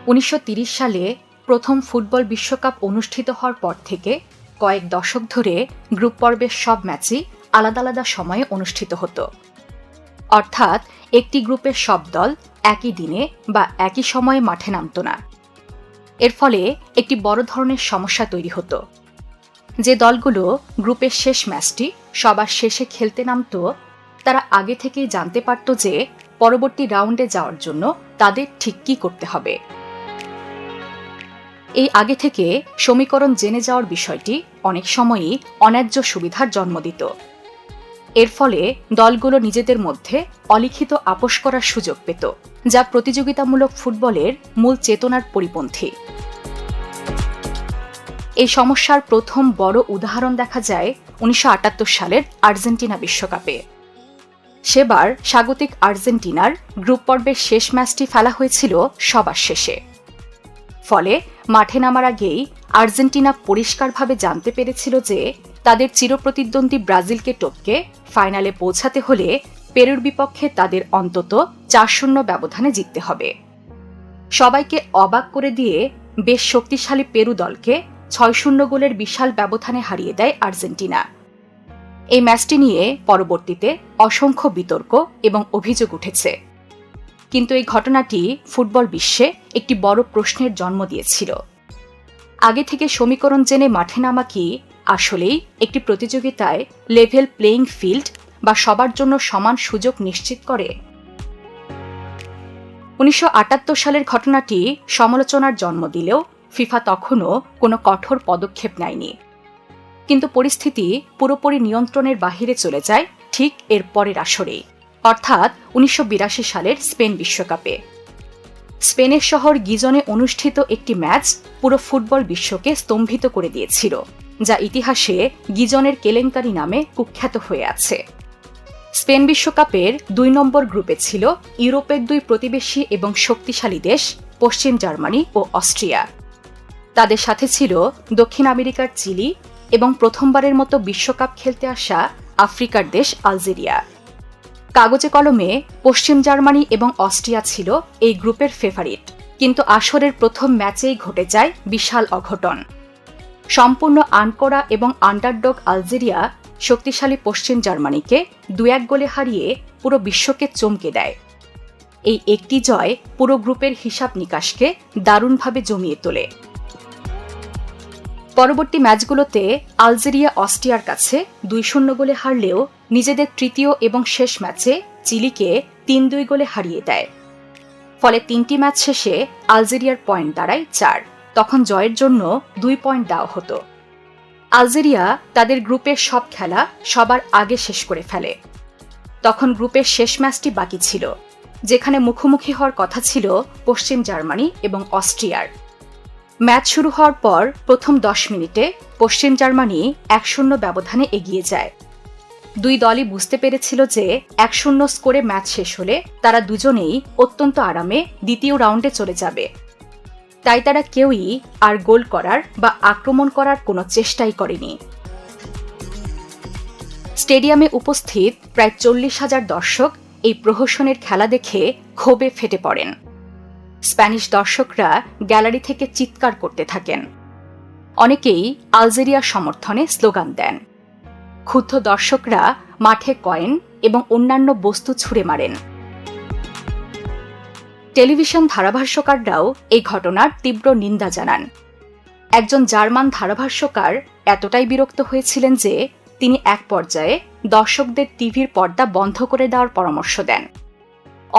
১৯৩০ সালে প্রথম ফুটবল বিশ্বকাপ অনুষ্ঠিত হওয়ার পর থেকে কয়েক দশক ধরে গ্রুপ পর্বের সব ম্যাচই আলাদা আলাদা সময়ে অনুষ্ঠিত হতো। অর্থাৎ একটি গ্রুপের সব দল একই দিনে বা একই সময়ে মাঠে নামত না। এর ফলে একটি বড় ধরনের সমস্যা তৈরি হতো। যে দলগুলো গ্রুপের শেষ ম্যাচটি সবার শেষে খেলতে নামত, তারা আগে থেকেই জানতে পারত যে পরবর্তী রাউন্ডে যাওয়ার জন্য তাদের ঠিক কী করতে হবে। এই আগে থেকে সমীকরণ জেনে যাওয়ার বিষয়টি অনেক সময়ই অন্যায্য সুবিধার জন্ম দিত। এর ফলে দলগুলো নিজেদের মধ্যে অলিখিত আপোস করার সুযোগ পেত, যা প্রতিযোগিতামূলক ফুটবলের মূল চেতনার পরিপন্থী। এই সমস্যার প্রথম বড় উদাহরণ দেখা যায় ১৯৭৮ সালের আর্জেন্টিনা বিশ্বকাপে। সেবার স্বাগতিক আর্জেন্টিনার গ্রুপ পর্বের শেষ ম্যাচটি ফেলা হয়েছিল সবার শেষে। ফলে মাঠে নামার আগেই আর্জেন্টিনা পরিষ্কারভাবে জানতে পেরেছিল যে তাদের চিরপ্রতিদ্বন্দ্বী ব্রাজিলকে টপকে ফাইনালে পৌঁছাতে হলে পেরুর বিপক্ষে তাদের অন্তত ৪-০ ব্যবধানে জিততে হবে। সবাইকে অবাক করে দিয়ে বেশ শক্তিশালী পেরু দলকে ৬-০ গোলের বিশাল ব্যবধানে হারিয়ে দেয় আর্জেন্টিনা। এই ম্যাচটি নিয়ে পরবর্তীতে অসংখ্য বিতর্ক এবং অভিযোগ উঠেছে, কিন্তু এই ঘটনাটি ফুটবল বিশ্বে একটি বড় প্রশ্নের জন্ম দিয়েছিল। আগে থেকে সমীকরণ জেনে মাঠে নামা কি আসলেই একটি প্রতিযোগিতায় লেভেল প্লেয়িং ফিল্ড বা সবার জন্য সমান সুযোগ নিশ্চিত করে? ১৯৭৮ সালের ঘটনাটি সমালোচনার জন্ম দিলেও ফিফা তখনও কোনো কঠোর পদক্ষেপ নেয়নি। কিন্তু পরিস্থিতি পুরোপুরি নিয়ন্ত্রণের বাহিরে চলে যায় ঠিক এর পরের আসরেই, অর্থাৎ ১৯৮২ সালের স্পেন বিশ্বকাপে। স্পেনের শহর গিজনে অনুষ্ঠিত একটি ম্যাচ পুরো ফুটবল বিশ্বকে স্তম্ভিত করে দিয়েছিল, যা ইতিহাসে গিজনের কেলেঙ্কারি নামে কুখ্যাত হয়ে আছে। স্পেন বিশ্বকাপের ২ নম্বর গ্রুপে ছিল ইউরোপের ২ প্রতিবেশী এবং শক্তিশালী দেশ পশ্চিম জার্মানি ও অস্ট্রিয়া। তাদের সাথে ছিল দক্ষিণ আমেরিকার চিলি এবং প্রথমবারের মতো বিশ্বকাপ খেলতে আসা আফ্রিকার দেশ আলজেরিয়া। কাগজে কলমে পশ্চিম জার্মানি এবং অস্ট্রিয়া ছিল এই গ্রুপের ফেভারিট, কিন্তু আসরের প্রথম ম্যাচেই ঘটে যায় বিশাল অঘটন। সম্পূর্ণ আনকরা এবং আন্ডারডগ আলজেরিয়া শক্তিশালী পশ্চিম জার্মানিকে ২-১ গোলে হারিয়ে পুরো বিশ্বকে চমকে দেয়। এই একটি জয় পুরো গ্রুপের হিসাব নিকাশকে দারুণভাবে জমিয়ে তোলে। পরবর্তী ম্যাচগুলোতে আলজেরিয়া অস্ট্রিয়ার কাছে ২-০ গোলে হারলেও নিজেদের তৃতীয় এবং শেষ ম্যাচে চিলিকে ৩-২ গোলে হারিয়ে দেয়। ফলে ৩টি ম্যাচ শেষে আলজেরিয়ার পয়েন্ট দাঁড়ায় ৪। তখন জয়ের জন্য ২ পয়েন্ট দেওয়া হতো। আলজেরিয়া তাদের গ্রুপের সব খেলা সবার আগে শেষ করে ফেলে। তখন গ্রুপের শেষ ম্যাচটি বাকি ছিল, যেখানে মুখোমুখি হওয়ার কথা ছিল পশ্চিম জার্মানি এবং অস্ট্রিয়ার। ম্যাচ শুরু হওয়ার পর প্রথম ১০ মিনিটে পশ্চিম জার্মানি ১-০ ব্যবধানে এগিয়ে যায়। দুই দলই বুঝতে পেরেছিল যে ১-০ স্কোরে ম্যাচ শেষ হলে তারা দুজনেই অত্যন্ত আরামে দ্বিতীয় রাউন্ডে চলে যাবে। তাই তারা কেউই আর গোল করার বা আক্রমণ করার কোনো চেষ্টাই করেনি। স্টেডিয়ামে উপস্থিত প্রায় ৪০,০০০ দর্শক এই প্রহসনের খেলা দেখে ক্ষোভে ফেটে পড়েন। স্প্যানিশ দর্শকরা গ্যালারি থেকে চিৎকার করতে থাকেন। অনেকেই আলজেরিয়ার সমর্থনে স্লোগান দেন। ক্ষুব্ধ দর্শকরা মাঠে কয়েন এবং অন্যান্য বস্তু ছুঁড়ে মারেন। টেলিভিশন ধারাভাষ্যকাররাও এই ঘটনার তীব্র নিন্দা জানান। একজন জার্মান ধারাভাষ্যকার এতটাই বিরক্ত হয়েছিলেন যে তিনি এক পর্যায়ে দর্শকদের টিভির পর্দা বন্ধ করে দেওয়ার পরামর্শ দেন।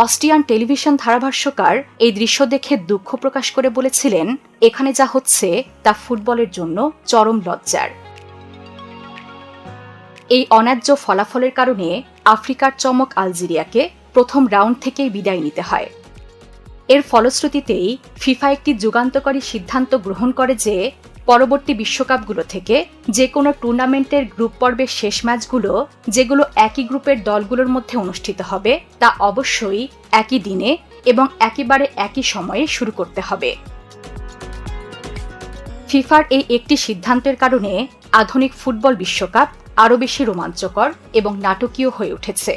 অস্ট্রিয়ান টেলিভিশন ধারাভাষ্যকার এই দৃশ্য দেখে দুঃখ প্রকাশ করে বলেছিলেন, এখানে যা হচ্ছে তা ফুটবলের জন্য চরম লজ্জার। এই অন্যায্য ফলাফলের কারণে আফ্রিকার চমক আলজেরিয়াকে প্রথম রাউন্ড থেকেই বিদায় নিতে হয়। এর ফলশ্রুতিতেই ফিফা একটি যুগান্তকারী সিদ্ধান্ত গ্রহণ করে যে পরবর্তী বিশ্বকাপগুলো থেকে যে কোনো টুর্নামেন্টের গ্রুপ পর্বের শেষ ম্যাচগুলো, যেগুলো একই গ্রুপের দলগুলোর মধ্যে অনুষ্ঠিত হবে, তা অবশ্যই একই দিনে এবং একেবারে একই সময়ে শুরু করতে হবে। ফিফার এই একটি সিদ্ধান্তের কারণে আধুনিক ফুটবল বিশ্বকাপ আরও বেশি রোমাঞ্চকর এবং নাটকীয় হয়ে উঠেছে।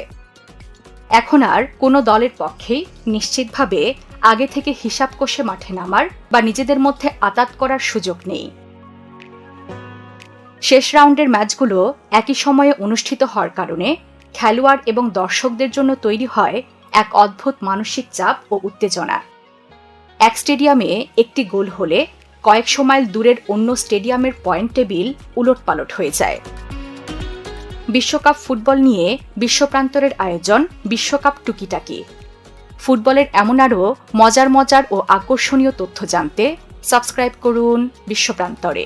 এখন আর কোনো দলের পক্ষেই নিশ্চিতভাবে আগে থেকে হিসাব কষে মাঠে নামার বা নিজেদের মধ্যে আঁতাত করার সুযোগ নেই। শেষ রাউন্ডের ম্যাচগুলো একই সময়ে অনুষ্ঠিত হওয়ার কারণে খেলোয়াড় এবং দর্শকদের জন্য তৈরি হয় এক অদ্ভুত মানসিক চাপ ও উত্তেজনা। এক স্টেডিয়ামে একটি গোল হলে কয়েকশো মাইল দূরের অন্য স্টেডিয়ামের পয়েন্ট টেবিল উলটপালট হয়ে যায়। বিশ্বকাপ ফুটবল নিয়ে বিশ্বপ্রান্তরের আয়োজন বিশ্বকাপ টুকিটাকি। ফুটবলের এমন আরও মজার ও আকর্ষণীয় তথ্য জানতে সাবস্ক্রাইব করুন বিশ্বপ্রান্তরে।